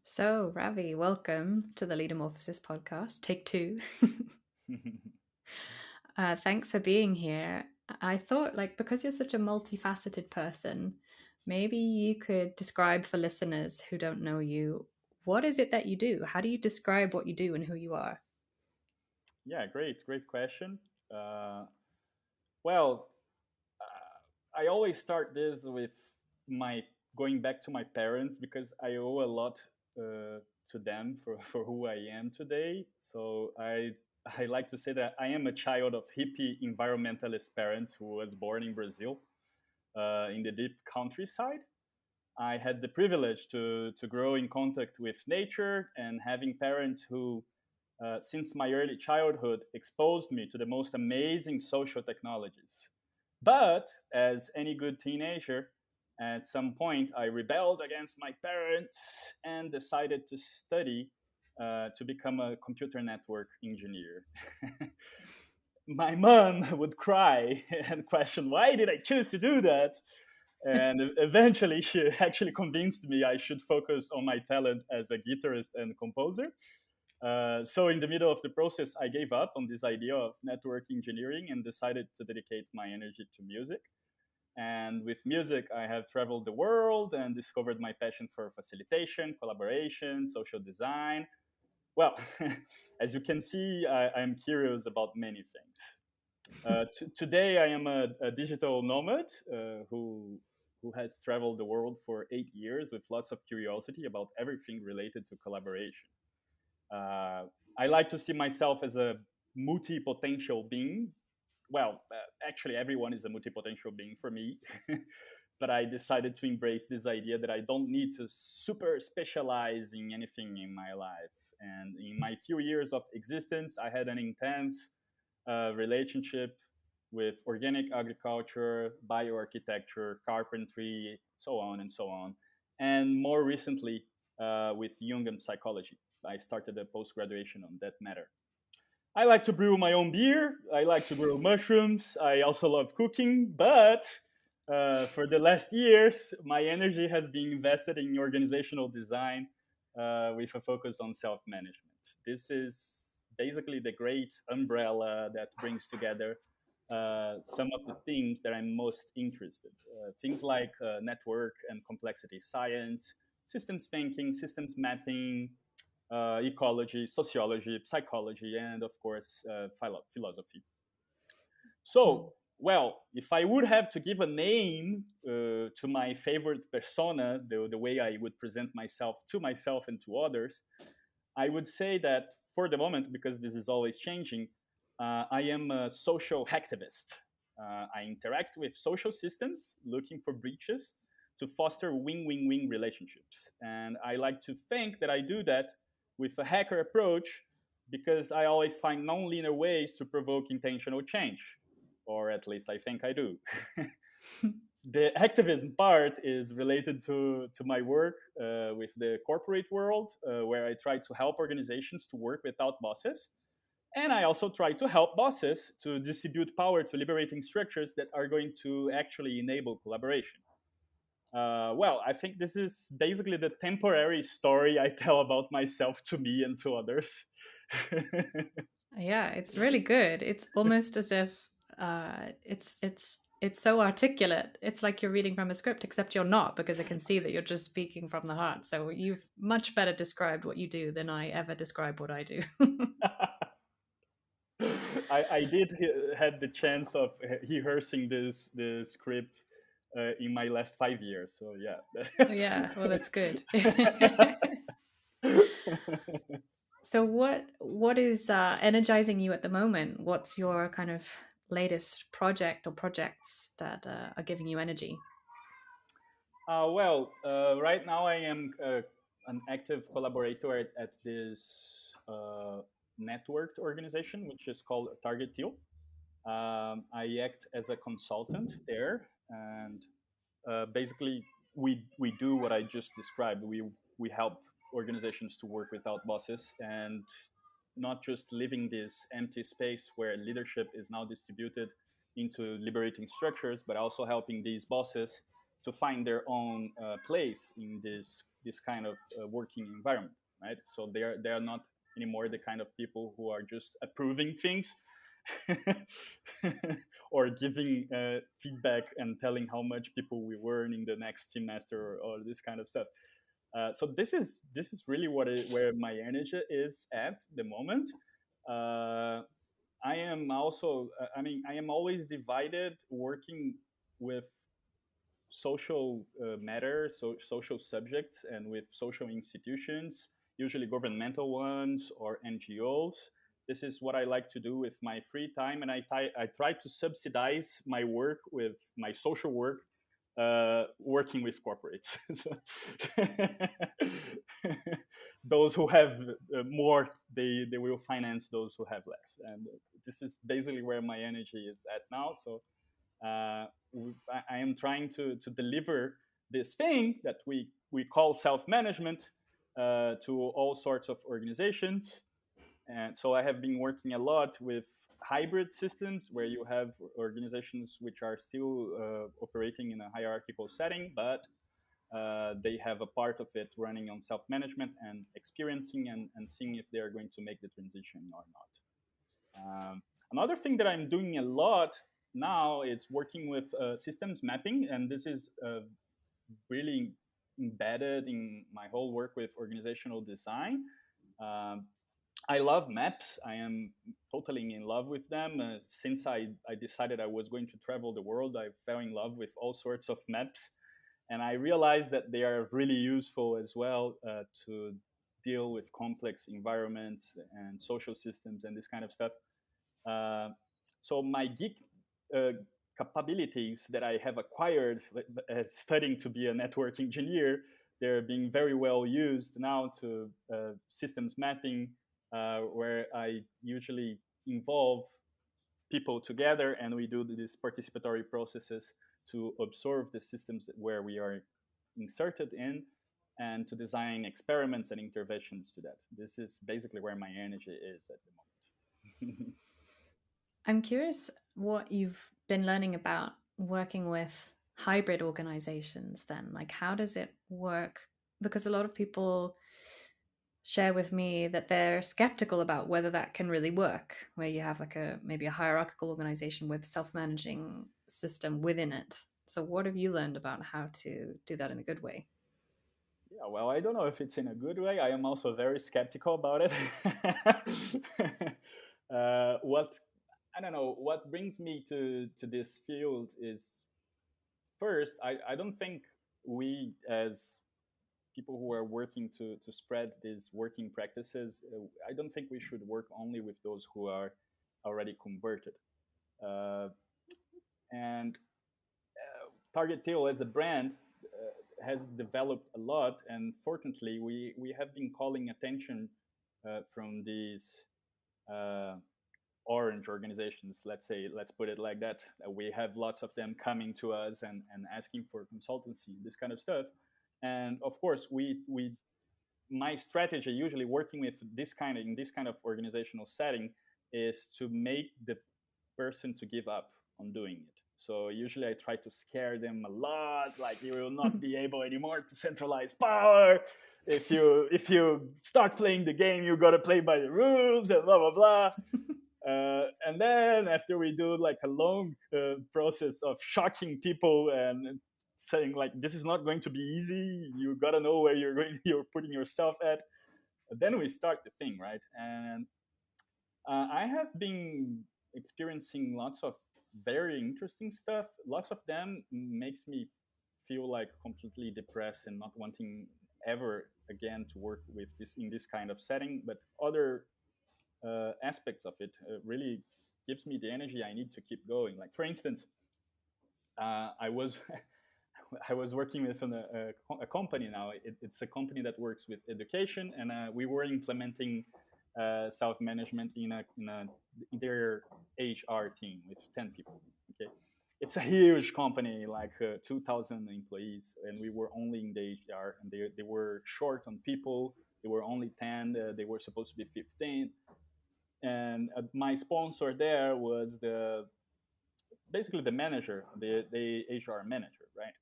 So, Ravi, welcome to the Leadermorphosis podcast, take two. Thanks for being here. I thought, because you're such a multifaceted person, maybe you could describe for listeners who don't know you, what is it that you do? How do you describe what you do and who you are? Yeah, great question. Uh, well, I always start this with my going back to my parents because I owe a lot to them for who I am today. So I like to say that I am a child of hippie environmentalist parents who was born in Brazil in the deep countryside. I had the privilege to grow in contact with nature and having parents who since my early childhood, exposed me to the most amazing social technologies. But as any good teenager, at some point I rebelled against my parents and decided to study to become a computer network engineer. My mom would cry and question, why did I choose to do that? And eventually she actually convinced me I should focus on my talent as a guitarist and composer. So in the middle of the process, I gave up on this idea of network engineering and decided to dedicate my energy to music. And with music, I have traveled the world and discovered my passion for facilitation, collaboration, social design. Well, as you can see, I'm curious about many things. Today, I am a digital nomad who has traveled the world for 8 years with lots of curiosity about everything related to collaboration. Uh, I like to see myself as a multi-potential being. Well, actually, everyone is a multi-potential being for me. But I decided to embrace this idea that I don't need to super specialize in anything in my life. And in my few years of existence, I had an intense relationship with organic agriculture, bioarchitecture, carpentry, so on and so on. And more recently, with Jungian psychology. I started a post graduation on that matter. I like to brew my own beer. I like to grow mushrooms. I also love cooking. But for the last years, my energy has been invested in organizational design with a focus on self management. This is basically the great umbrella that brings together some of the themes that I'm most interested. Things like network and complexity science, systems thinking, systems mapping, ecology, sociology, psychology, and of course, philosophy. So, well, if I would have to give a name to my favorite persona, the way I would present myself to myself and to others, I would say that for the moment, because this is always changing, I am a social hacktivist. I interact with social systems looking for breaches to foster win-win-win relationships. And I like to think that I do that with a hacker approach because I always find non-linear ways to provoke intentional change, or at least I think I do. The activism part is related to my work with the corporate world, where I try to help organizations to work without bosses. And I also try to help bosses to distribute power to liberating structures that are going to actually enable collaboration. Well, I think this is basically the temporary story I tell about myself to me and to others. Yeah, it's really good. It's almost as if it's so articulate. It's like you're reading from a script, except you're not, because I can see that you're just speaking from the heart. So you've much better described what you do than I ever describe what I do. I did had the chance of rehearsing this script in my last 5 years. So yeah. Yeah, well, that's good. So what is energizing you at the moment? What's your kind of latest project or projects that are giving you energy? Well, right now I am an active collaborator at this networked organization, which is called Target Teal. I act as a consultant there, and basically we do what I just described. We help organizations to work without bosses and not just living this empty space where leadership is now distributed into liberating structures, but also helping these bosses to find their own place in this kind of working environment, right? So they are not anymore the kind of people who are just approving things or giving feedback and telling how much people we earn in the next semester or this kind of stuff. So this is really where my energy is at the moment. I am also, I am always divided working with social matters, social subjects, and with social institutions, usually governmental ones or NGOs. This is what I like to do with my free time, and I try to subsidize my work with my social work, working with corporates. Those who have more, they will finance those who have less, and this is basically where my energy is at now. So I am trying to deliver this thing that we call self-management to all sorts of organizations. And so I have been working a lot with hybrid systems where you have organizations which are still operating in a hierarchical setting, but they have a part of it running on self-management and experiencing and seeing if they're going to make the transition or not. Another thing that I'm doing a lot now is working with systems mapping, and this is really embedded in my whole work with organizational design. I love maps. I am totally in love with them. Since I decided I was going to travel the world, I fell in love with all sorts of maps. And I realized that they are really useful as well to deal with complex environments and social systems and this kind of stuff. So my geek capabilities that I have acquired studying to be a network engineer, they're being very well used now to systems mapping, where I usually involve people together and we do these participatory processes to observe the systems where we are inserted in and to design experiments and interventions to that. This is basically where my energy is at the moment. I'm curious what you've been learning about working with hybrid organizations then. Like, how does it work? Because a lot of people share with me that they're skeptical about whether that can really work, where you have like maybe a hierarchical organization with self-managing system within it. So what have you learned about how to do that in a good way? Yeah, well, I don't know if it's in a good way. I am also very skeptical about it. What I don't know. What brings me to this field is first, I don't think we as people who are working to spread these working practices, I don't think we should work only with those who are already converted. Uh, and Target Tail as a brand has developed a lot, and fortunately, we have been calling attention from these uh, orange organizations. Let's put it like that. We have lots of them coming to us and asking for consultancy, this kind of stuff. And of course, we my strategy usually working with in this kind of organizational setting is to make the person to give up on doing it. So usually I try to scare them a lot, like you will not be able anymore to centralize power. If you start playing the game, you gotta play by the rules and blah blah blah. And then after we do like a long process of shocking people and saying like this is not going to be easy, you gotta know where you're putting yourself at. Then we start the thing, right? And I have been experiencing lots of very interesting stuff. Lots of them makes me feel like completely depressed and not wanting ever again to work with this in this kind of setting. But other aspects of it really gives me the energy I need to keep going. Like for instance, I was I was working with a company now. It's a company that works with education, and we were implementing self-management in their HR team with 10 people. Okay, it's a huge company, like 2,000 employees, and we were only in the HR, and they were short on people. They were only 10. They were supposed to be 15. And my sponsor there was basically the manager, the HR manager, right?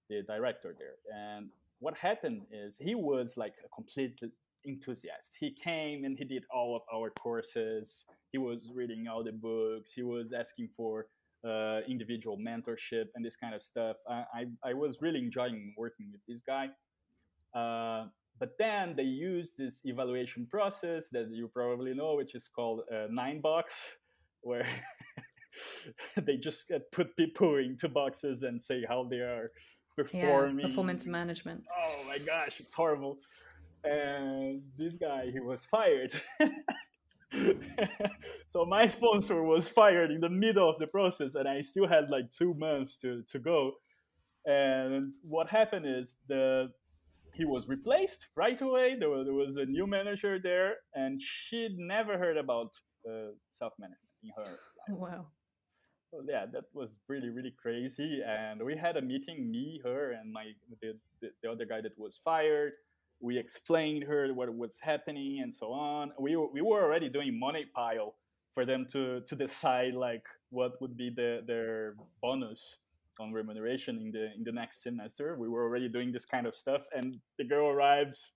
The director there. And what happened is he was like a complete enthusiast. He came and he did all of our courses. He was reading all the books. He was asking for individual mentorship and this kind of stuff. I was really enjoying working with this guy. But then they use this evaluation process that you probably know, which is called 9 box, where they just put people into boxes and say how they are Yeah, performance performing. management. Oh my gosh, it's horrible. And this guy, he was fired. So my sponsor was fired in the middle of the process, and I still had like 2 months to go. And what happened is he was replaced right away. There was a new manager there, and she'd never heard about self management in her life. Wow. So yeah, that was really really crazy. And we had a meeting, me, her, and the other guy that was fired. We explained her what was happening and so on. We were already doing money pile for them to decide like what would be their bonus on remuneration in the next semester. We were already doing this kind of stuff, and the girl arrives.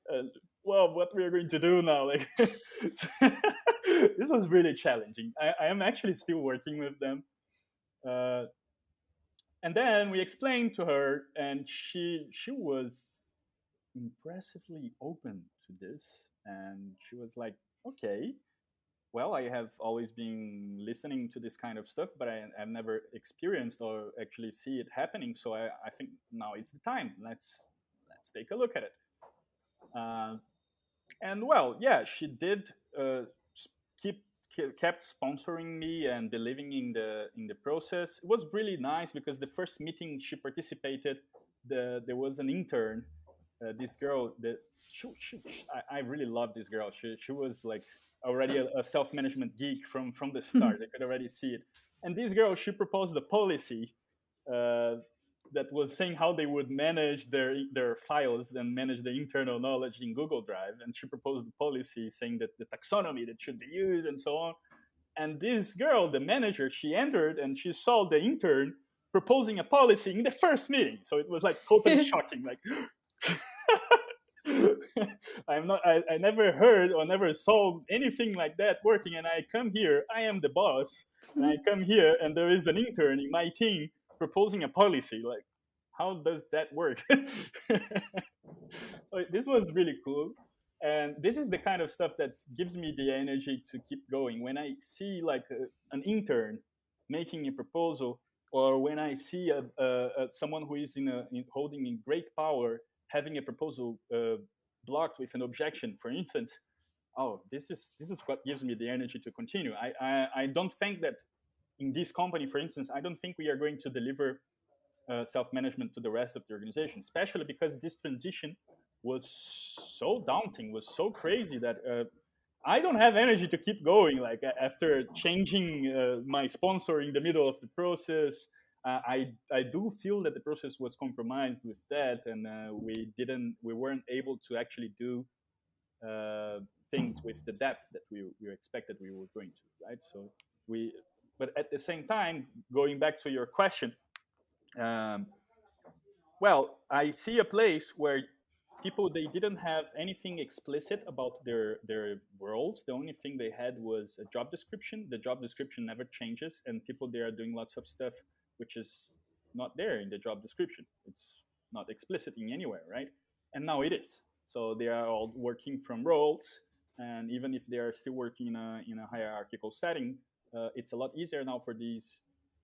Uh, well, what we are going to do now? Like, this was really challenging. I am actually still working with them. Uh, and then we explained to her, and she was impressively open to this, and she was like, "Okay, well, I have always been listening to this kind of stuff, but I've never experienced or actually see it happening. So I think now it's the time. Let's take a look at it." Uh, and well, yeah, she did uh, keep kept sponsoring me and believing in the process. It was really nice because the first meeting she participated, there was an intern. This girl that I really love this girl. She was like already a self management geek from the start. I could already see it. And this girl, she proposed a policy uh, that was saying how they would manage their files and manage the internal knowledge in Google Drive. And she proposed the policy saying that the taxonomy that should be used and so on. And this girl, the manager, she entered and she saw the intern proposing a policy in the first meeting. So it was like totally shocking. Like, I never heard or never saw anything like that working. And I come here, I am the boss, and I come here and there is an intern in my team proposing a policy. Like, how does that work? So this was really cool. And this is the kind of stuff that gives me the energy to keep going. When I see like an intern making a proposal, or when I see someone who is holding in great power having a proposal blocked with an objection, for instance, oh, this is what gives me the energy to continue. I don't think that in this company, for instance, I don't think we are going to deliver self-management to the rest of the organization, especially because this transition was so daunting, was so crazy that I don't have energy to keep going. Like after changing my sponsor in the middle of the process, I do feel that the process was compromised with that, and we weren't able to actually do uh, things with the depth that we expected we were going to, right? So we, but at the same time, going back to your question, um, well, I see a place where people they didn't have anything explicit about their roles. The only thing they had was a job description. The job description never changes, and people they are doing lots of stuff which is not there in the job description. It's not explicit in anywhere, right? And now it is. So they are all working from roles, and even if they are still working in a hierarchical setting, it's a lot easier now for these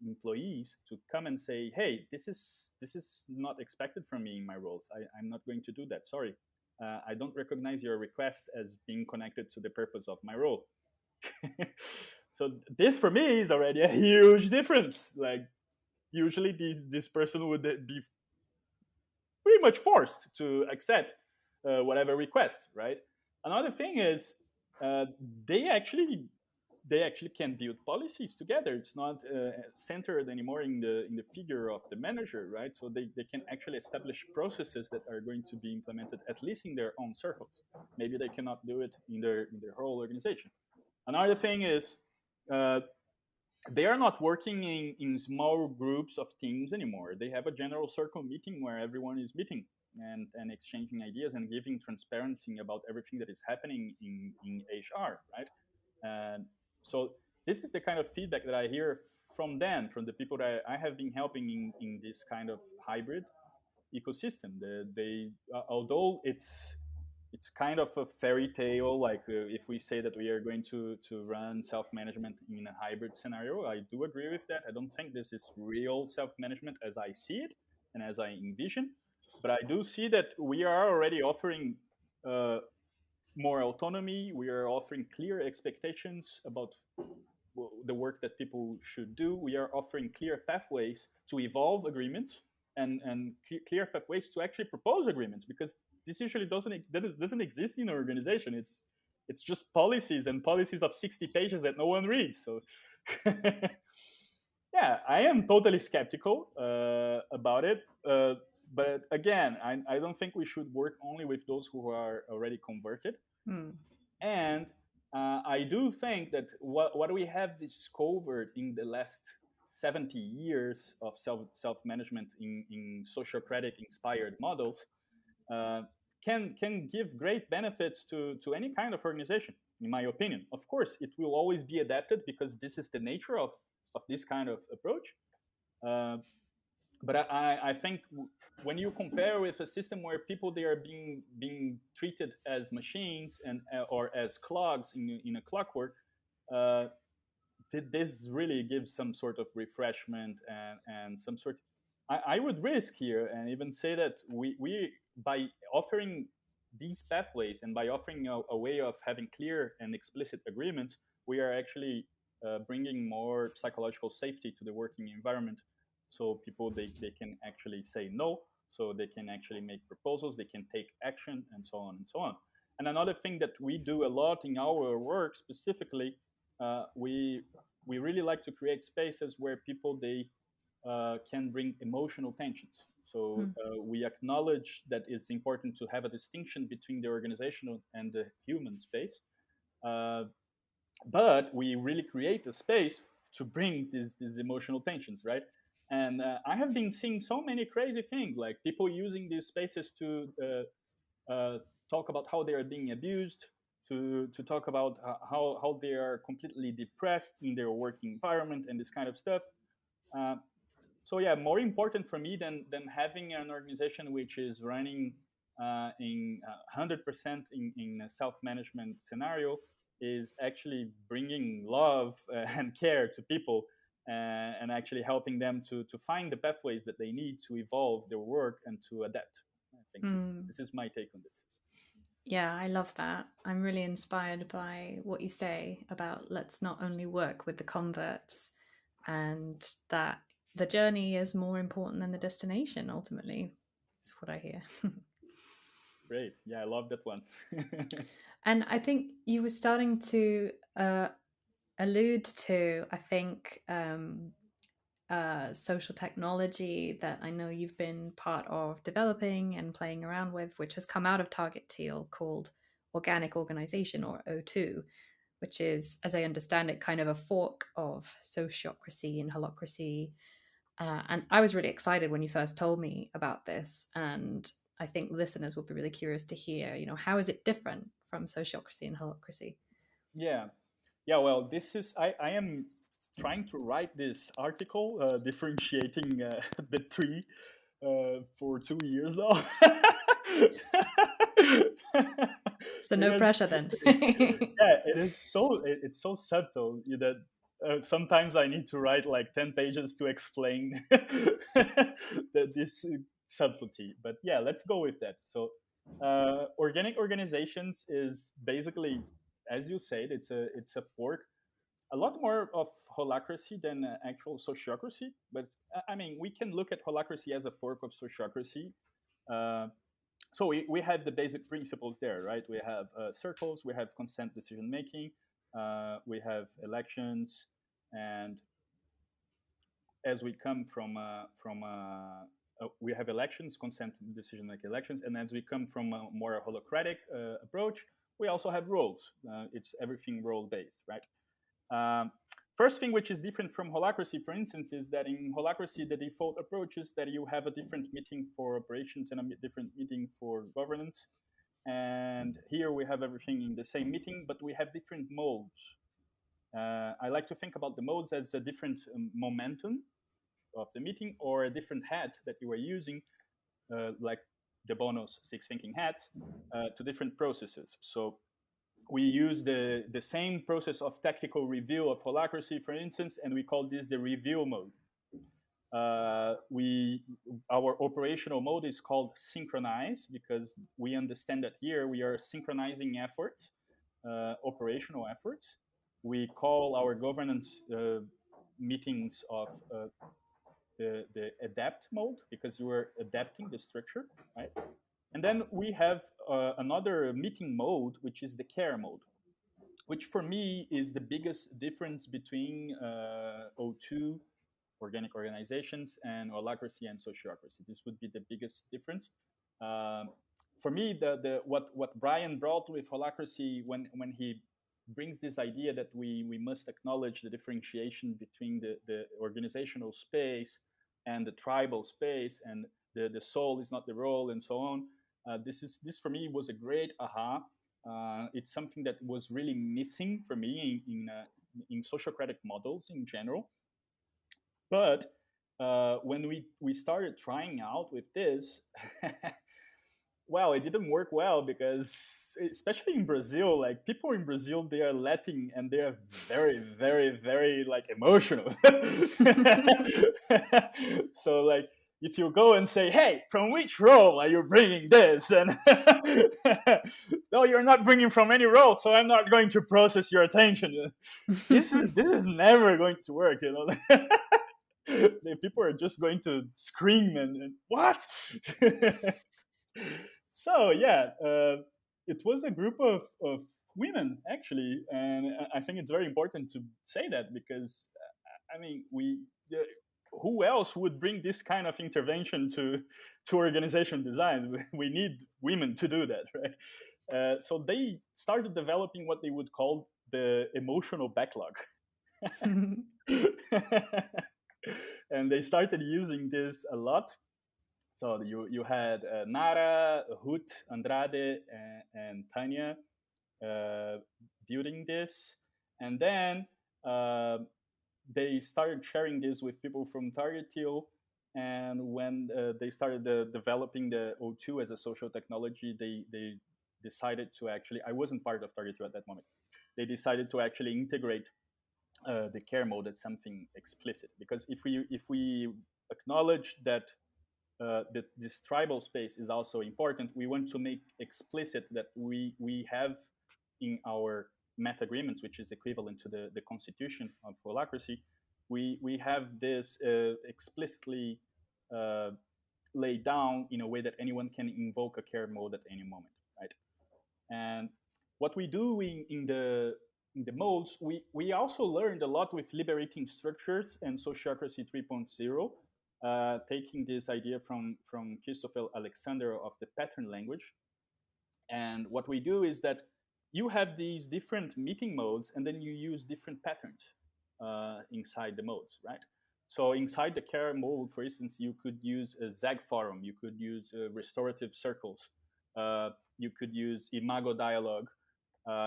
employees to come and say, "Hey, this is not expected from me in my roles. I'm not going to do that. Sorry, I don't recognize your request as being connected to the purpose of my role." So this for me is already a huge difference. Like usually, this person would be pretty much forced to accept whatever request, right? Another thing is uh, they actually they actually can build policies together. It's not centered anymore in the figure of the manager, right? So they can actually establish processes that are going to be implemented at least in their own circles. Maybe they cannot do it in their whole organization. Another thing is uh, they are not working in small groups of teams anymore. They have a general circle meeting where everyone is meeting and exchanging ideas and giving transparency about everything that is happening in HR, right? And so this is the kind of feedback that I hear from them, from the people that I have been helping in this kind of hybrid ecosystem. Although it's kind of a fairy tale, like if we say that we are going to run self management in a hybrid scenario, I do agree with that. I don't think this is real self management as I see it and as I envision, but I do see that we are already offering uh, more autonomy. We are offering clear expectations about the work that people should do. We are offering clear pathways to evolve agreements and clear pathways to actually propose agreements, because this usually doesn't exist in an organization. It's just policies and policies of 60 pages that no one reads. So yeah, I am totally skeptical about it. But again, I don't think we should work only with those who are already converted. Hmm. And I do think that what we have discovered in the last 70 years of self management in sociocratic inspired models uh, can give great benefits to any kind of organization, in my opinion. Of course, it will always be adapted because this is the nature of this kind of approach. Uh, but I think when you compare with a system where people they are being treated as machines and or as clogs in a clockwork, uh, this really gives some sort of refreshment and some sort. I would risk here and even say that we by offering these pathways and by offering a way of having clear and explicit agreements, we are actually bringing more psychological safety to the working environment. So people they can actually say no, so they can actually make proposals, they can take action, and so on and so on. And another thing that we do a lot in our work specifically, we really like to create spaces where people they can bring emotional tensions. So Hmm. we acknowledge that it's important to have a distinction between the organizational and the human space, uh, but we really create a space to bring these emotional tensions, right? And I have been seeing so many crazy things, like people using these spaces to talk about how they are being abused, to talk about how they are completely depressed in their working environment and this kind of stuff. Uh, so yeah, more important for me than having an organization which is running in 100% in a self-management scenario is actually bringing love and care to people and actually helping them to find the pathways that they need to evolve their work and to adapt. I think Hmm. this is my take on this. Yeah, I love that. I'm really inspired by what you say about let's not only work with the converts and that the journey is more important than the destination ultimately. That's what I hear. Great. Yeah, I love that one. And I think you were starting to allude to, I think, social technology that I know you've been part of developing and playing around with, which has come out of Target Teal called Organic Organization or O2, which is, as I understand it, kind of a fork of sociocracy and holacracy. And I was really excited when you first told me about this. And I think listeners will be really curious to hear, how is it different from sociocracy and holacracy? Yeah. Yeah, well, this is I am trying to write this article differentiating the three for 2 years now. So no Because pressure then. yeah, it's so subtle that sometimes I need to write like 10 pages to explain this subtlety. But yeah, let's go with that. So organic organizations is basically, as you said, it's a fork, a lot more of holacracy than actual sociocracy. But I mean, we can look at holacracy as a fork of sociocracy. Uh, so we have the basic principles there, right? We have circles, we have consent decision making, we have elections, and as we come we have elections, consent decision making elections, and as we come from a more holocratic approach, we also have roles. It's everything role based, right? Um, first thing which is different from holacracy, for instance, is that in holacracy, the default approach is that you have a different meeting for operations and a different meeting for governance. And here we have everything in the same meeting, but we have different modes. I like to think about the modes as a different momentum of the meeting, or a different hat that you are using, like the bonus six thinking hat, to different processes. So we use the same process of tactical review of holacracy, for instance, and we call this the review mode. Our operational mode is called synchronize, because we understand that here we are synchronizing efforts, operational efforts. We call our governance meetings of the adapt mode, because you are adapting the structure, right? And then we have another meeting mode, which is the care mode, which for me is the biggest difference between O2, organic organizations, and holacracy and sociocracy. This would be the biggest difference. For me, what Brian brought with holacracy, when he brings this idea that we must acknowledge the differentiation between the organizational space and the tribal space, and the soul is not the role, and so on. This for me was a great aha. It's something that was really missing for me in sociocratic models in general. But when we started trying out with this, well, it didn't work well, because especially in Brazil, like people in Brazil, they are Latin and they are very, very, very like emotional. So like if you go and say, "Hey, from which role are you bringing this?" and no, you're not bringing from any role, so I'm not going to process your attention. This is never going to work, you know. The people are just going to scream and what? So yeah, it was a group of women actually, and I think it's very important to say that, because I mean who else would bring this kind of intervention to organization design? We need women to do that, right? So they started developing what they would call the emotional backlog. And they started using this a lot. So you had Nara, Hut, Andrade, and Tanya building this, and then they started sharing this with people from Targetil. And when they started developing the O2 as a social technology, they decided to actually, I wasn't part of Targetil at that moment. They decided to actually integrate the care mode as something explicit, because if we acknowledge that that this tribal space is also important, we want to make explicit that we have in our meta agreements, which is equivalent to the constitution of holacracy, we have this explicitly laid down in a way that anyone can invoke a care mode at any moment, right? And what we do in the modes, we also learned a lot with liberating structures and sociocracy 3.0, taking this idea from Christopher Alexander of the pattern language. And what we do is that you have these different meeting modes, and then you use different patterns inside the modes, right? So inside the care mode, for instance, you could use a ZAG forum, you could use restorative circles, you could use imago dialogue,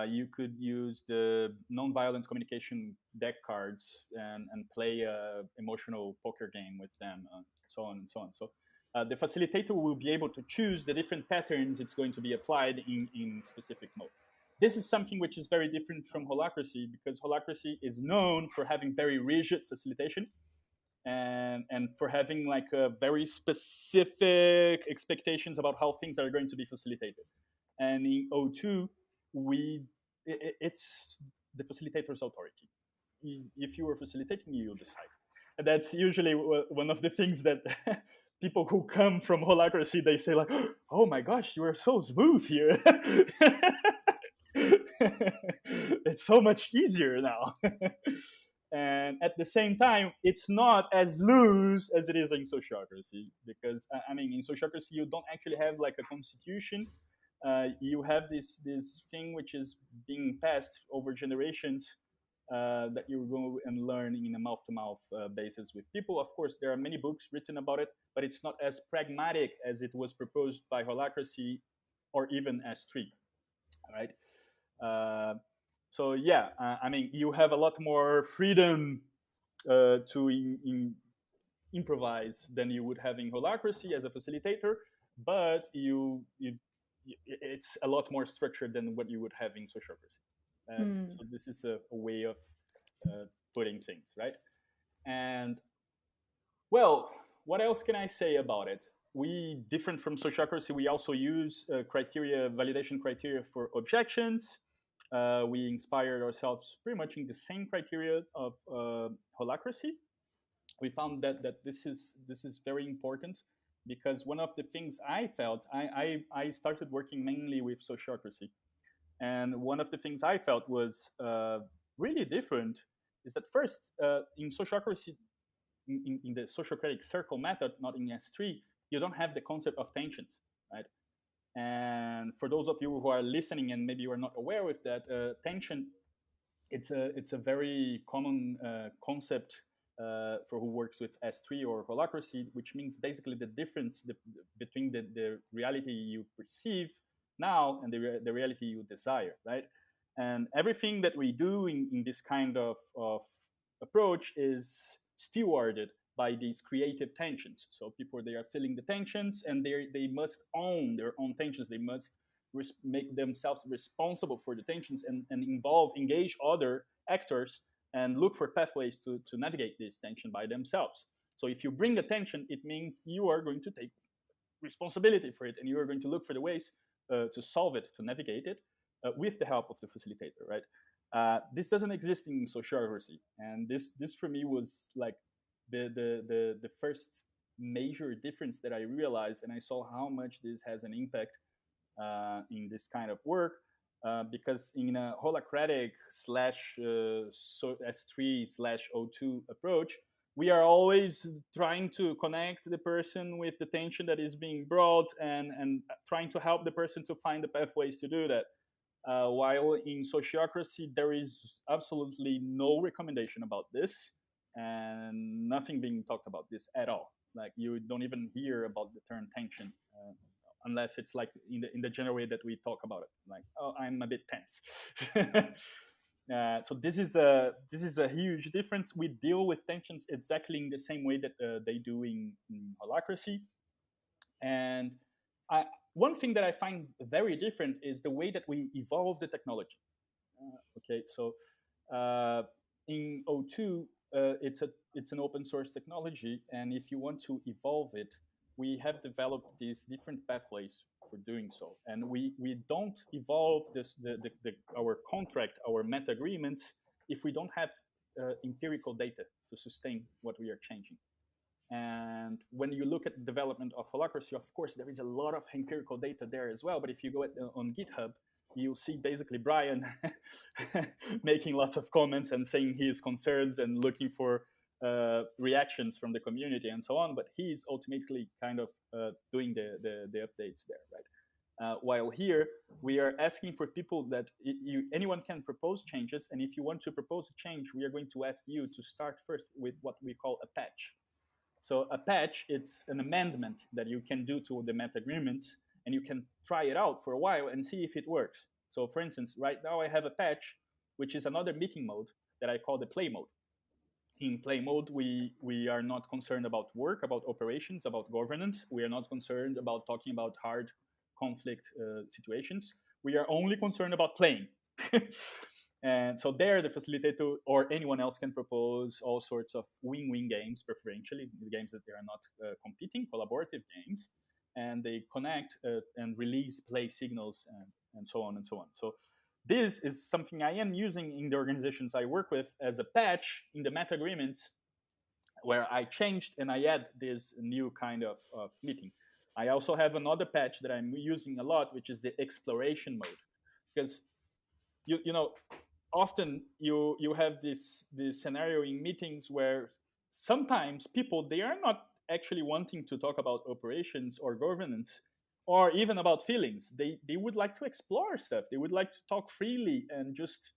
you could use the nonviolent communication deck cards and play an emotional poker game with them, so on and so on. So the facilitator will be able to choose the different patterns it's going to be applied in specific mode. This is something which is very different from holacracy, because holacracy is known for having very rigid facilitation and for having like a very specific expectations about how things are going to be facilitated. And in O2, it's the facilitator's authority. If you are facilitating, you decide. And that's usually one of the things that people who come from holacracy, they say like, "Oh my gosh, you are so smooth here." It's so much easier now. And at the same time, it's not as loose as it is in sociocracy, because I mean, in sociocracy, you don't actually have like a constitution. You have this thing which is being passed over generations, that you go and learn in a mouth-to-mouth basis with people. Of course, there are many books written about it, but it's not as pragmatic as it was proposed by holacracy or even S3, right? Uh, so yeah, I mean, you have a lot more freedom to improvise than you would have in holacracy as a facilitator, but it's a lot more structured than what you would have in sociocracy. Mm. So this is a way of putting things, right? And well, what else can I say about it? We, different from sociocracy, we also use validation criteria for objections. We inspired ourselves pretty much in the same criteria of holacracy. We found that this is very important because one of the things I felt, I started working mainly with sociocracy, and one of the things I felt was really different is that first, in sociocracy, in the sociocratic circle method, not in S3, you don't have the concept of tensions, right? And for those of you who are listening and maybe you are not aware with that, tension, it's a very common concept for who works with S3 or holacracy, which means basically the difference between the reality you perceive now and the reality you desire, right? And everything that we do in this kind of approach is stewarded by these creative tensions. So people, they are feeling the tensions and they must own their own tensions. They must make themselves responsible for the tensions and engage other actors and look for pathways to navigate this tension by themselves. So if you bring a tension, it means you are going to take responsibility for it and you are going to look for the ways to solve it, to navigate it with the help of the facilitator, right? This doesn't exist in sociocracy, and this for me was like the first major difference that I realized, and I saw how much this has an impact in this kind of work, because in a holacratic slash S3 slash O2 approach, we are always trying to connect the person with the tension that is being brought and trying to help the person to find the pathways to do that. While in sociocracy, there is absolutely no recommendation about this and nothing being talked about this at all. Like you don't even hear about the term tension unless it's like in the general way that we talk about it, like, oh, I'm a bit tense. So this is a huge difference. We deal with tensions exactly in the same way that they do in holacracy. And one thing that I find very different is the way that we evolve the technology. Okay, so in O2, it's an open source technology, and if you want to evolve it, we have developed these different pathways for doing so, and we don't evolve our contract, our meta agreements, if we don't have empirical data to sustain what we are changing. And when you look at the development of holacracy, of course, there is a lot of empirical data there as well. But if you go on GitHub, you'll see basically Brian making lots of comments and saying his concerns and looking for reactions from the community and so on. But he's ultimately kind of doing the updates there, right? While here, we are asking for people that anyone can propose changes. And if you want to propose a change, we are going to ask you to start first with what we call a patch. So a patch, it's an amendment that you can do to the meta agreements, and you can try it out for a while and see if it works. So for instance, right now I have a patch, which is another meeting mode that I call the play mode. In play mode, we are not concerned about work, about operations, about governance. We are not concerned about talking about hard conflict situations. We are only concerned about playing. And so there, the facilitator or anyone else can propose all sorts of win-win games, preferentially games that they are not competing, collaborative games, and they connect and release play signals and so on and so on. So this is something I am using in the organizations I work with as a patch in the meta agreements, where I changed and I add this new kind of meeting. I also have another patch that I'm using a lot, which is the exploration mode, because you know often you have this scenario in meetings where sometimes people, they are not actually wanting to talk about operations or governance or even about feelings. They would like to explore stuff. They would like to talk freely and just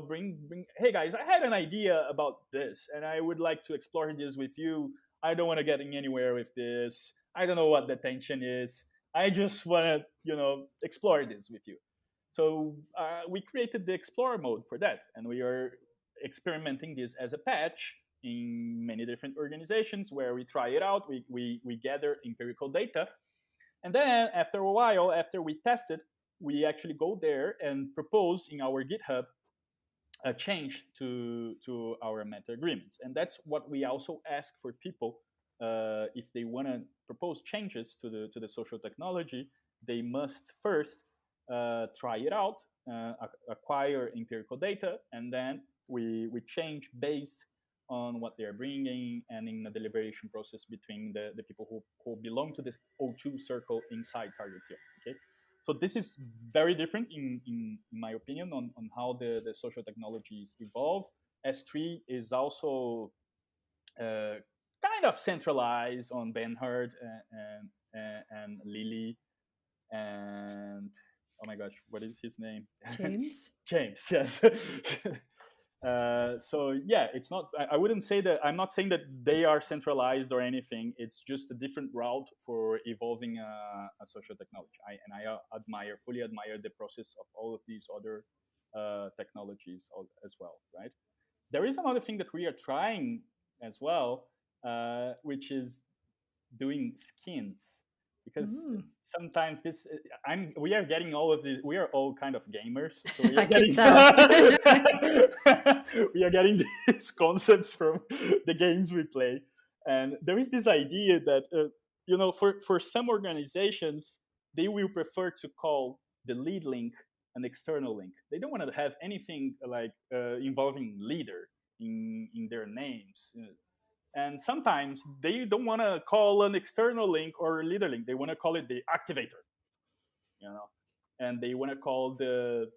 bring. Hey guys, I had an idea about this, and I would like to explore this with you. I don't want to get anywhere with this. I don't know what the tension is. I just want to, explore this with you. So we created the explore mode for that, and we are experimenting this as a patch in many different organizations where we try it out. We gather empirical data, and then after a while, after we test it, we actually go there and propose in our GitHub a change to our meta agreements, and that's what we also ask for people. If they want to propose changes to the social technology, they must first try it out, acquire empirical data, and then we change based on what they're bringing, and in the deliberation process between the people who belong to this O2 circle inside Target Tier. Okay, so this is very different in my opinion on how the social technologies evolve. S3 is also kind of centralized on Benhard and Lily and oh my gosh, what is his name? James? James, yes. So yeah, it's not. I wouldn't say that. I'm not saying that they are centralized or anything. It's just a different route for evolving a social technology. I fully admire the process of all of these other technologies as well. Right. There is another thing that we are trying as well, which is doing skins, because Mm. sometimes we are getting all of this. We are all kind of gamers, so we are I could getting tell. we are getting these concepts from the games we play. And there is this idea that for some organizations, they will prefer to call the lead link an external link. They don't want to have anything like involving leader in their names. And sometimes they don't want to call an external link or leader link. They want to call it the activator, you know, and they want to call the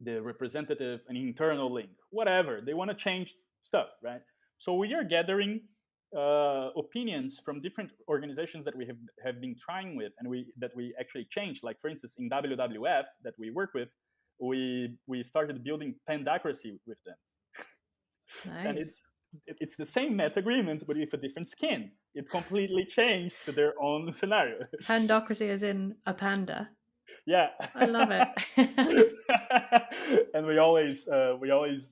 representative an internal link, whatever. They want to change stuff, right? So we are gathering opinions from different organizations that we have been trying with, and we actually changed. Like for instance, in WWF that we work with, we started building pandocracy with them, and Nice. it's the same meta agreement but with a different skin. It completely changed to their own scenario. Pandocracy is in a panda. Yeah. I love it. And we always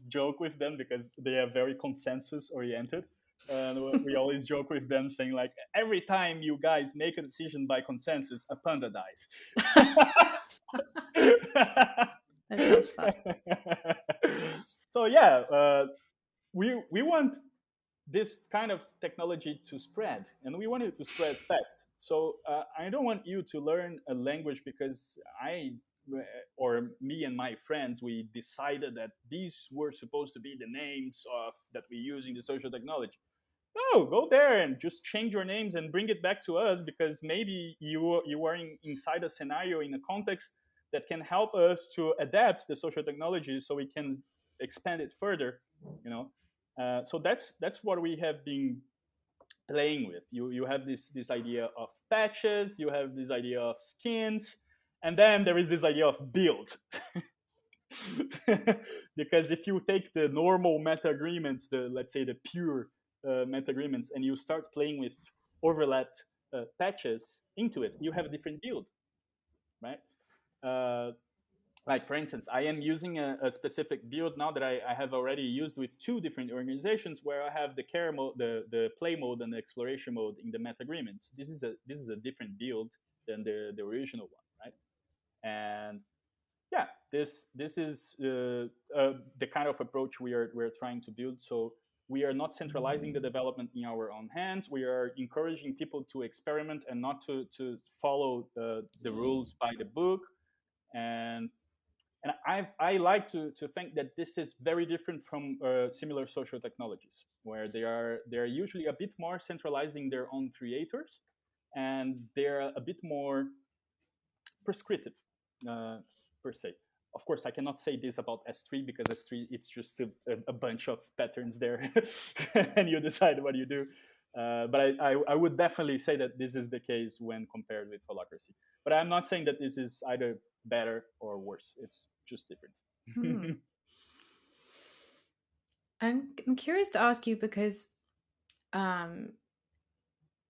joke with them because they are very consensus oriented, and we always joke with them saying like, every time you guys make a decision by consensus, a panda dies. I love that. So yeah, we want this kind of technology to spread, and we want it to spread fast. So I don't want you to learn a language because or me and my friends, we decided that these were supposed to be the names of that we use in the social technology. No, go there and just change your names and bring it back to us, because maybe you are inside a scenario in a context that can help us to adapt the social technology so we can expand it further. So that's what we have been playing with. You have this idea of patches, you have this idea of skins, and then there is this idea of build. Because if you take the normal meta agreements, let's say the pure meta agreements, and you start playing with overlapped patches into it, you have a different build, right? Like for instance, I am using a specific build now that I have already used with two different organizations, where I have the care mode, the play mode, and the exploration mode in the meta agreements. This is a different build than the original one, right? And yeah, this is the kind of approach we're trying to build. So we are not centralizing the development in our own hands. We are encouraging people to experiment and not to follow the rules by the book. And I like to think that this is very different from similar social technologies, where they're usually a bit more centralizing their own creators, and they're a bit more prescriptive, per se. Of course, I cannot say this about S3, because S3, it's just a bunch of patterns there, and you decide what you do. But I would definitely say that this is the case when compared with holacracy. But I'm not saying that this is either better or worse. It's just different. Hmm. I'm curious to ask you because um,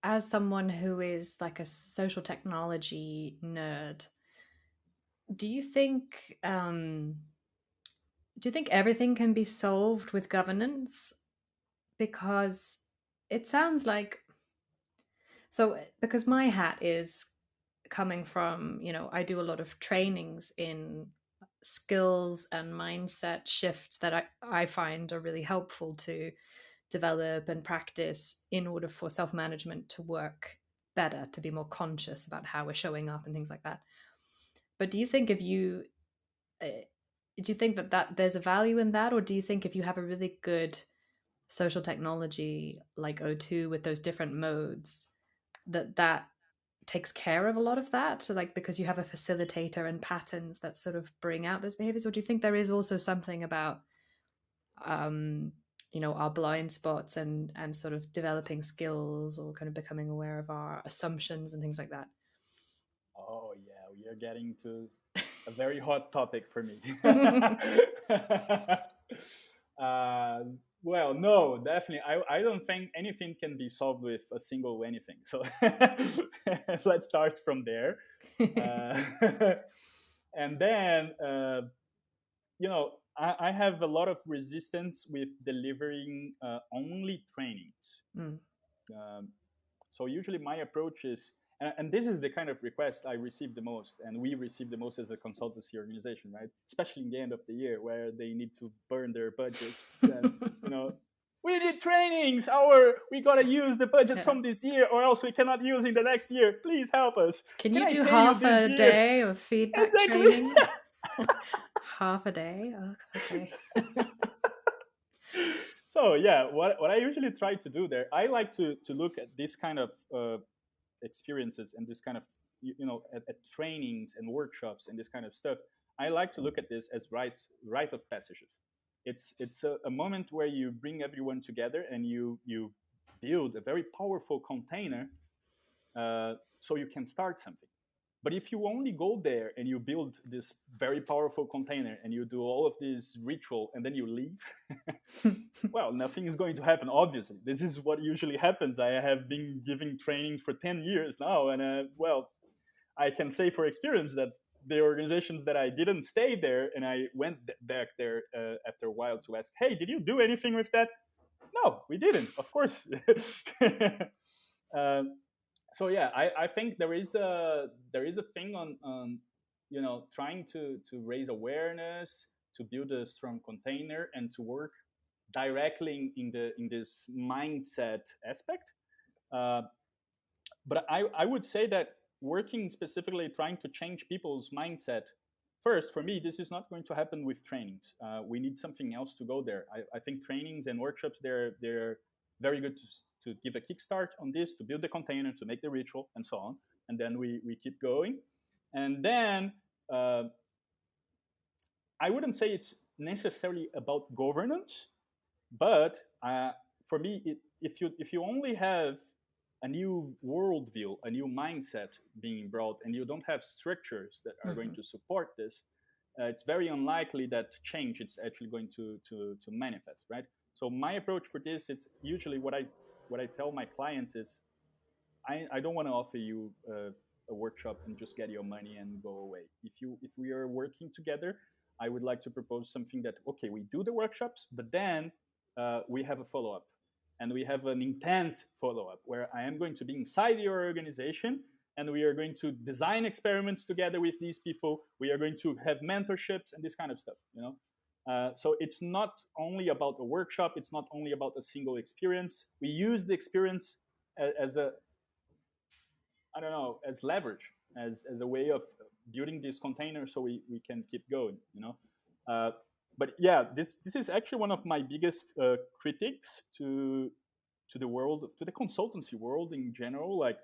as someone who is like a social technology nerd, do you think everything can be solved with governance? Because it sounds like because my hat is coming from, I do a lot of trainings in skills and mindset shifts that I find are really helpful to develop and practice in order for self management to work better, to be more conscious about how we're showing up and things like that. But do you think if you do you think that there's a value in that, or do you think if you have a really good social technology like O2 with those different modes, that takes care of a lot of that? So like because you have a facilitator and patterns that sort of bring out those behaviors, or do you think there is also something about um our blind spots and sort of developing skills or kind of becoming aware of our assumptions and things like that? Oh yeah, we are getting to a very hot topic for me. uh, well, no, definitely. I don't think anything can be solved with a single anything. So let's start from there. And then, I have a lot of resistance with delivering only trainings. Mm. Um, so usually my approach is, and this is the kind of request I receive the most, and we receive the most as a consultancy organization, right? Especially in the end of the year where they need to burn their budgets, and we need trainings. We gotta use the budget Yeah. from this year, or else we cannot use in the next year. Please help us. Can Can you I do pay you half this a year? day of feedback Exactly. training? Half a day? Oh, okay. So yeah, what I usually try to do there, I like to look at this kind of experiences and this kind of at trainings and workshops and this kind of stuff. I like to look at this as rite of passages. It's a moment where you bring everyone together and you build a very powerful container, so you can start something. But if you only go there and you build this very powerful container and you do all of this ritual and then you leave, well, nothing is going to happen, obviously. This is what usually happens. I have been giving training for 10 years now. And, well, I can say for experience that the organizations that I didn't stay there and I went back there after a while to ask, hey, did you do anything with that? No, we didn't, of course. um, so yeah, I think there is a thing on trying to raise awareness, to build a strong container, and to work directly in this mindset aspect. Uh, but I would say that working specifically trying to change people's mindset first, for me, this is not going to happen with trainings. We need something else to go there. I think trainings and workshops, they're very good to give a kickstart on this, to build the container, to make the ritual, and so on. And then we keep going. And then I wouldn't say it's necessarily about governance, but for me, if you only have a new worldview, a new mindset being brought, and you don't have structures that are going Mhm. to support this, it's very unlikely that change is actually going to manifest, right? So my approach for this, it's usually what I tell my clients is, I don't want to offer you a workshop and just get your money and go away. If we are working together, I would like to propose something that, okay, we do the workshops, but then we have a follow up, and we have an intense follow up where I am going to be inside your organization, and we are going to design experiments together with these people. We are going to have mentorships and this kind of stuff. So it's not only about a workshop. It's not only about a single experience. We use the experience as a, I don't know, as leverage, as a way of building this container so we can keep going. Uh, but yeah, this is actually one of my biggest critiques to the world, to the consultancy world in general. Like,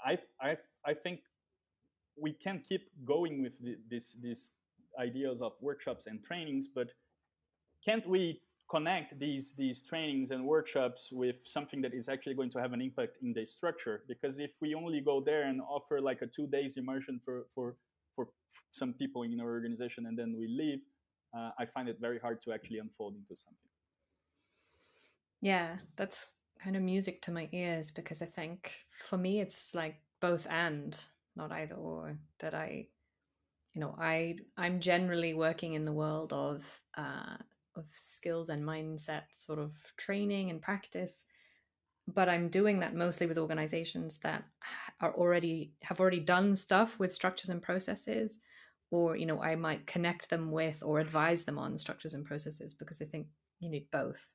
I think we can keep going with these ideas of workshops and trainings, but can't we connect these trainings and workshops with something that is actually going to have an impact in the structure? Because if we only go there and offer like a 2 days immersion for some people in our organization and then we leave, I find it very hard to actually unfold into something. Yeah, that's kind of music to my ears because I think for me it's like both and, not either or. That I'm generally working in the world of skills and mindset sort of training and practice, but I'm doing that mostly with organizations that have already done stuff with structures and processes, or I might connect them with or advise them on structures and processes because I think you need both.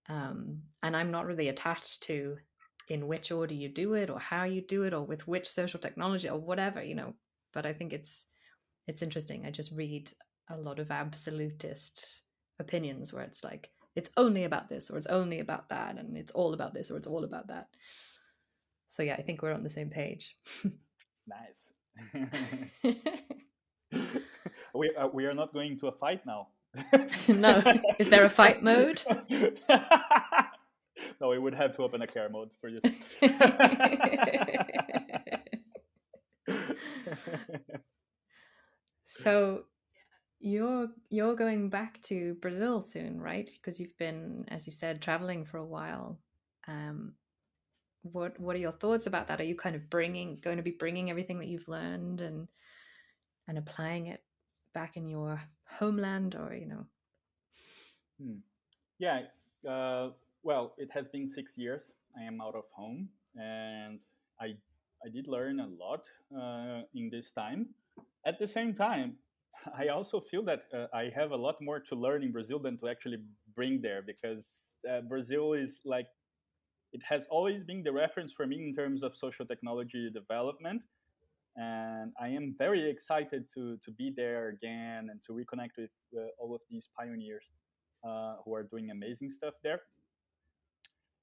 And I'm not really attached to in which order you do it or how you do it or with which social technology or whatever, but I think it's interesting. I just read a lot of absolutist opinions where it's like it's only about this or it's only about that and it's all about this or it's all about that. So yeah, I think we're on the same page. Nice. We are not going to a fight now. No, is there a fight mode? No, we would have to open a care mode for this. So you're going back to Brazil soon, right? Because you've been, as you said, traveling for a while. Um, what are your thoughts about that? Are you kind of going to be bringing everything that you've learned and applying it back in your homeland, or Hmm. Yeah. Well, it has been 6 years. I am out of home, and I I did learn a lot in this time. At the same time, I also feel that I have a lot more to learn in Brazil than to actually bring there, because Brazil is like, it has always been the reference for me in terms of social technology development, and I am very excited to be there again and to reconnect with all of these pioneers who are doing amazing stuff there.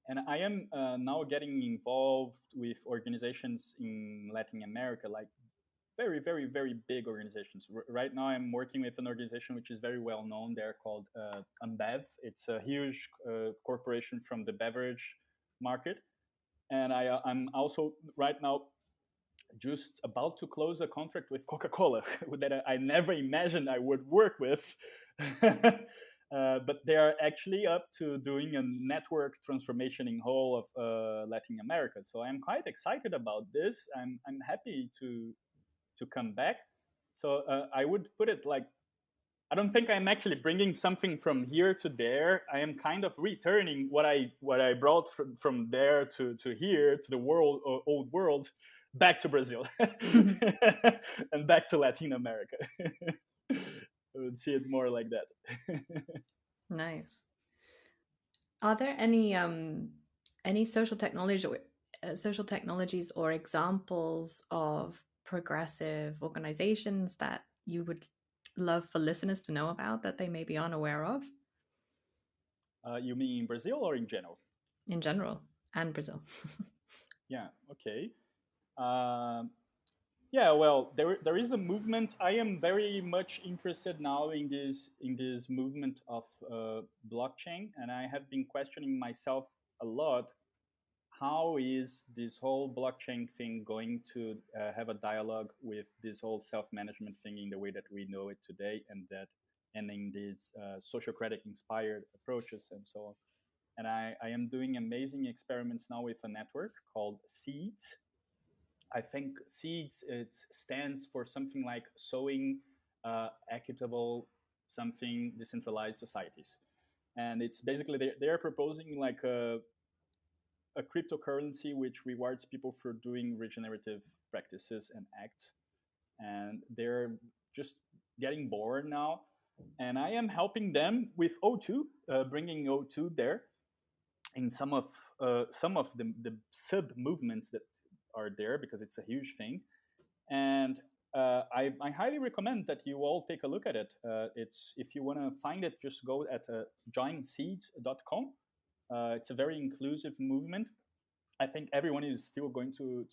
And I am now getting involved with organizations in Latin America, like very, very, very big organizations. Right now, I'm working with an organization which is very well known. They're called Ambev. It's a huge corporation from the beverage market. And I'm also right now just about to close a contract with Coca-Cola that I never imagined I would work with. But they are actually up to doing a network transformation in whole of Latin America. So I'm quite excited about this. I'm happy to come back. So I would put it like, I don't think I'm actually bringing something from here to there. I am kind of returning what I brought from there to here to the old world, back to Brazil and back to Latin America. I would see it more like that. nice. Are there any social technologies or examples of progressive organizations that you would love for listeners to know about that they may be unaware of You mean in Brazil or in general? in general and Brazil? Yeah. Okay. Um, Yeah, well, there is a movement. I am very much interested now in this movement of blockchain, and I have been questioning myself a lot. How is this whole blockchain thing going to have a dialogue with this whole self-management thing in the way that we know it today, and in these sociocratic inspired approaches and so on. And I am doing amazing experiments now with a network called Seeds. I think SEEDS, it stands for something like sowing equitable, something decentralized societies, and it's basically they're proposing like a cryptocurrency which rewards people for doing regenerative practices and acts, and they're just getting bored now, and I am helping them with O2, bringing O2 there in some of the sub movements that are there, because it's a huge thing. And I highly recommend that you all take a look at it. It's, if you want to find it, just go at joinseeds.com. It's a very inclusive movement. I think everyone is still going to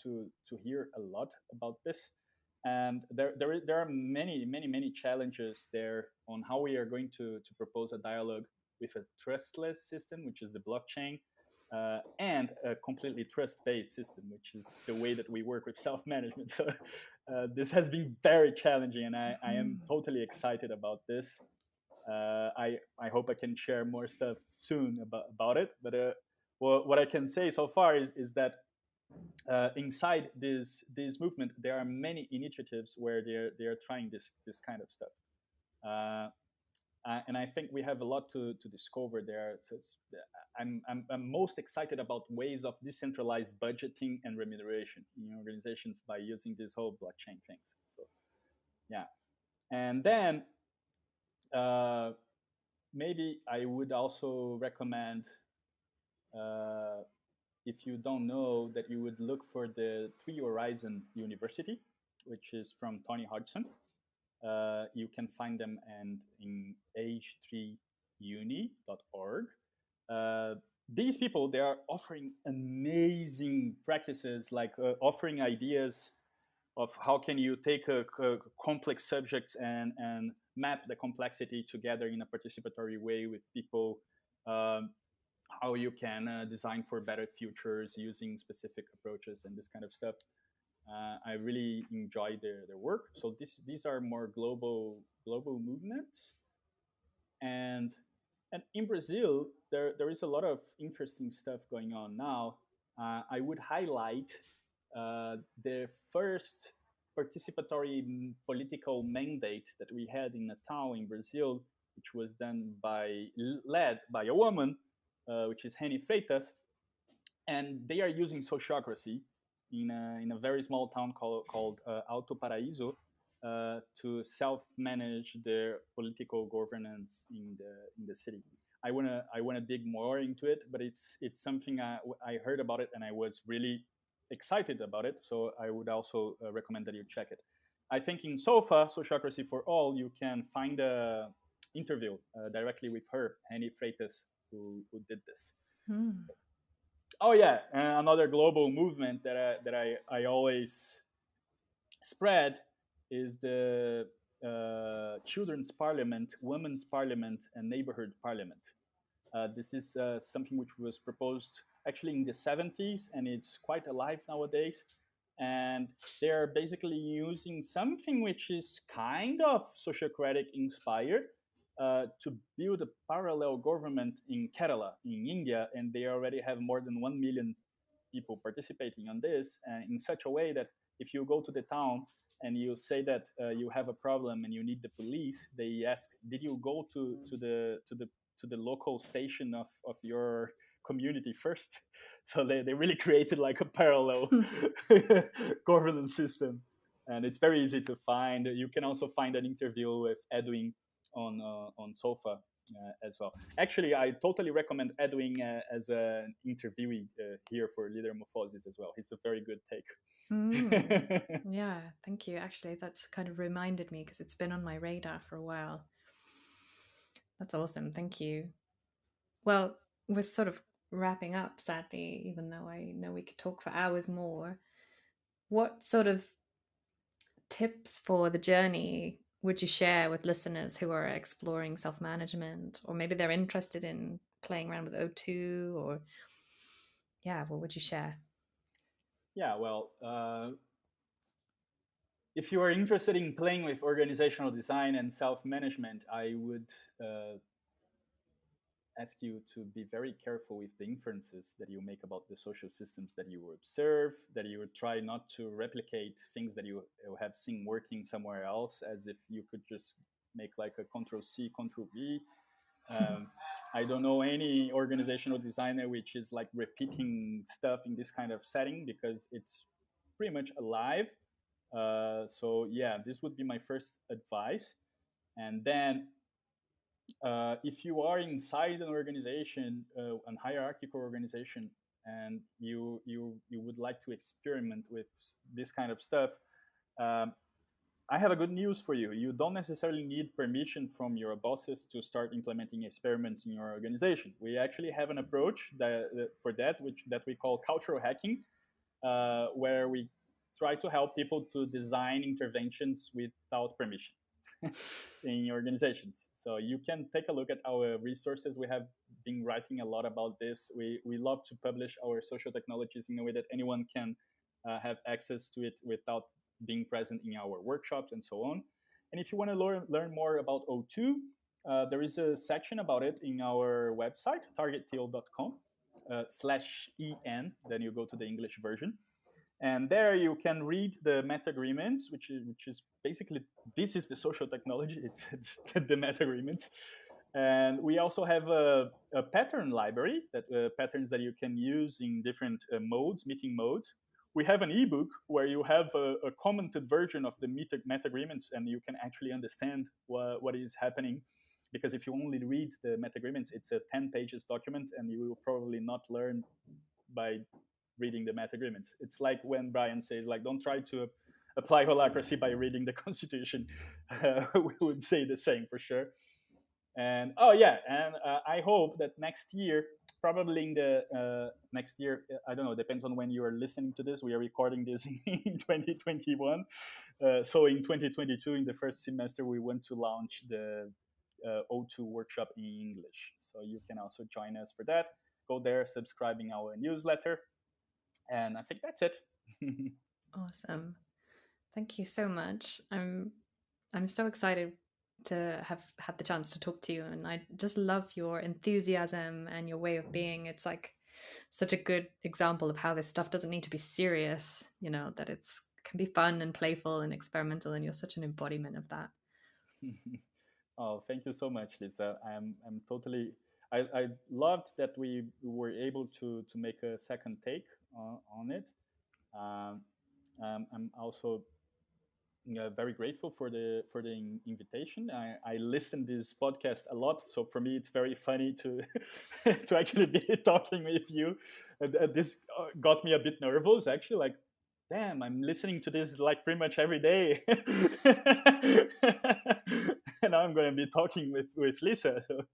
hear a lot about this, and there are many challenges there on how we are going to propose a dialogue with a trustless system, which is the blockchain, and a completely trust-based system, which is the way that we work with self-management. So this has been very challenging, and I am totally excited about this. I hope I can share more stuff soon about it. But what I can say so far is that inside this movement, there are many initiatives where they're trying this kind of stuff. Uh, and I think we have a lot to discover there. So I'm most excited about ways of decentralized budgeting and remuneration in organizations by using this whole blockchain things. So yeah, and then uh, maybe I would also recommend, uh, if you don't know, that you would look for the Three Horizon University, which is from Tony Hodgson. You can find them in h3uni.org. Uh, these people, they are offering amazing practices, like offering ideas of how can you take a complex subjects and map the complexity together in a participatory way with people. Um, how you can design for better futures using specific approaches and this kind of stuff. I really enjoy their work. So these are more global movements, and and in Brazil there is a lot of interesting stuff going on now. I would highlight the first participatory political mandate that we had in Natal in Brazil, which was led by a woman, which is Reni Freitas, and they are using sociocracy in a very small town called Alto Paraíso to self-manage their political governance in the city. I wanna dig more into it, but it's something I heard about it and I was really excited about it. So I would also recommend that you check it. I think in SOFA, Sociocracy for All, you can find a interview directly with her, Reni Freitas, who did this. Hmm. Oh yeah, and another global movement that I always spread is the children's parliament, women's parliament, and neighborhood parliament. This is something which was proposed actually in the 70s, and it's quite alive nowadays. And they are basically using something which is kind of sociocratic inspired to build a parallel government in Kerala, in India, and they already have more than 1 million people participating on this in such a way that if you go to the town and you say that you have a problem and you need the police, they ask, "Did you go to the local station of your community first?" So they really created like a parallel governance system, and it's very easy to find. You can also find an interview with Edwin on Sofa as well. Actually, I totally recommend Edwin as an interviewee here for Leadermorphosis as well. He's a very good take. Mm. Yeah, thank you. Actually, that's kind of reminded me because it's been on my radar for a while. That's awesome. Thank you. Well, we're sort of wrapping up, sadly, even though I know we could talk for hours more. What sort of tips for the journey would you share with listeners who are exploring self management, or maybe they're interested in playing around with O2, or yeah, what would you share? Yeah, well, if you are interested in playing with organizational design and self-management, I would ask you to be very careful with the inferences that you make about the social systems that you observe, that you would try not to replicate things that you have seen working somewhere else, as if you could just make like a Control C, Control V. Um, I don't know any organizational designer which is like repeating stuff in this kind of setting because it's pretty much alive. So yeah, this would be my first advice. And then if you are inside an organization, an hierarchical organization, and you would like to experiment with this kind of stuff, um, I have a good news for you. You don't necessarily need permission from your bosses to start implementing experiments in your organization. We actually have an approach for that, which that we call cultural hacking, where we try to help people to design interventions without permission in organizations. So you can take a look at our resources. We have been writing a lot about this. We love to publish our social technologies in a way that anyone can have access to it without being present in our workshops and so on. And if you want to learn more about O2, There is a section about it in our website, targettil.com /en. Then you go to the English version. And there you can read the meta agreements, which is basically, this is the social technology. It's the meta agreements. And we also have a pattern library, that patterns that you can use in different modes, meeting modes. We have an ebook where you have a commented version of the meta agreements, and you can actually understand what is happening. Because if you only read the meta agreements, it's a 10 pages document, and you will probably not learn by reading the meta agreements. It's like when Brian says, like, don't try to apply holacracy by reading the Constitution. We would say the same for sure. And oh yeah, and I hope that next year, probably in the next year, I don't know, depends on when you are listening to this. We are recording this in 2021. So in 2022, in the first semester, we want to launch the O2 workshop in English. So you can also join us for that. Go there, subscribing our newsletter, and I think that's it. Awesome. Thank you so much. I'm so excited to have had the chance to talk to you, and I just love your enthusiasm and your way of being. It's like such a good example of how this stuff doesn't need to be serious, you know, that it's can be fun and playful and experimental, and you're such an embodiment of that. Oh, thank you so much, Lisa. I'm totally. I loved that we were able to make a second take on it. Um, I'm also very grateful for the invitation. I listen this podcast a lot, so for me it's very funny to to actually be talking with you. This got me a bit nervous, actually. Like, damn, I'm listening to this like pretty much every day, and now I'm going to be talking with Lisa. So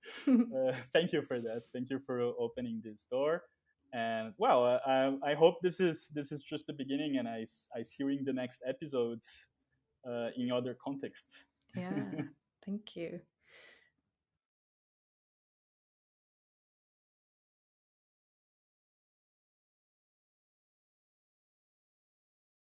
thank you for that. Thank you for opening this door. And well, I hope this is just the beginning, and I see you in the next episodes in other contexts. Yeah, thank you.